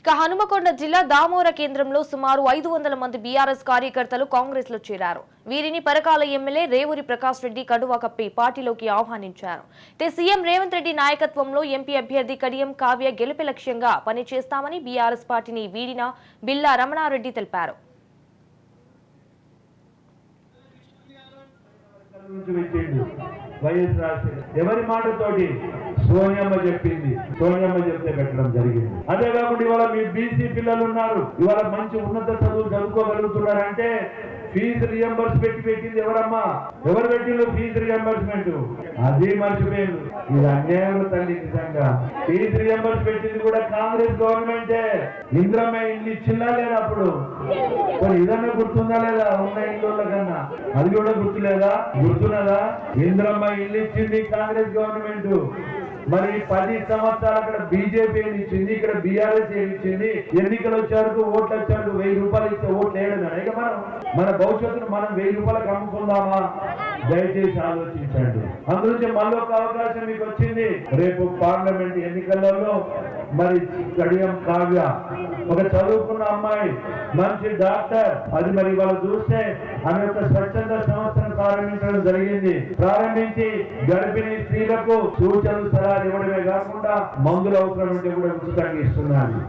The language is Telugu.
ఇక హనుమకొండ జిల్లా దామోర కేంద్రంలో సుమారు 500 మంది బీఆర్ఎస్ కార్యకర్తలు కాంగ్రెస్ లో చేరారు. వీరిని పరకాల ఎమ్మెల్యే రేవూరి ప్రకాష్ రెడ్డి కండువా కప్పి పార్టీలోకి ఆహ్వానించారు. సీఎం రేవంత్ రెడ్డి నాయకత్వంలో ఎంపీ అభ్యర్థి కడియం కావ్య గెలుపు లక్ష్యంగా పనిచేస్తామని బీఆర్ఎస్ పార్టీని వీడిన బిల్లా రమణారెడ్డి తెలిపారు. ఎవరి మాటతోటి సోనియమ్మ చెప్పింది, సోనియమ్మ చెప్తే పెట్టడం జరిగింది. అదే కాకుండా ఇవాళ మీ బీసీ పిల్లలు ఉన్నారు, ఇవాళ మంచి ఉన్నత చదువులు చదువుకోగలుగుతున్నారంటే ఫీజు రియంబర్స్మెంట్ పెట్టింది ఎవరమ్మా? ఎవరు పెట్టిండు ఫీజు రియంబర్స్మెంట్? అది మర్చిపోయింది. ఇది అన్యాయం తల్లి. నిజంగా ఫీజు రియంబర్స్ పెట్టింది కూడా కాంగ్రెస్ గవర్నమెంటే. ఇంద్రమ్మ ఇల్లు ఇచ్చిందా లేదా? అప్పుడు ఇదన్నా గుర్తుందా లేదా? ఉన్న ఇళ్ళ కన్నా అది కూడా గుర్తులేదా? గుర్తున్నదా? ఇంద్రమ్మ ఇల్లు ఇచ్చింది కాంగ్రెస్ గవర్నమెంట్. మరి 10 సంవత్సరాలు అక్కడ బీజేపీ ఇచ్చింది, ఇక్కడ బీఆర్ఎస్ ఇచ్చింది. ఎన్నికలు వచ్చారు, ఓట్లు వచ్చారు, 1000 రూపాయలు ఇస్తే ఓట్లు వేయడం. ఇక మన భవిష్యత్తును మనం 1000 రూపాయలకు అమ్ముకుందామా? దయచేసి ఆలోచించండి. అందులోంచి మళ్ళీ ఒక అవకాశం మీకు వచ్చింది. రేపు పార్లమెంట్ ఎన్నికలలో మరి కడియం కావ్య ఒక చదువుకున్న అమ్మాయి, మంచి డాక్టర్. అది మరి వాళ్ళు చూస్తే ఆమె యొక్క స్వచ్ఛంద సంస్థను ప్రారంభించడం జరిగింది. ప్రారంభించి గర్భిణీ స్త్రీలకు సూచనలు సలహాలు ఇవ్వడమే కాకుండా మందులు అవసరం ఉంటే కూడా ఉచితంగా ఇస్తున్నారు.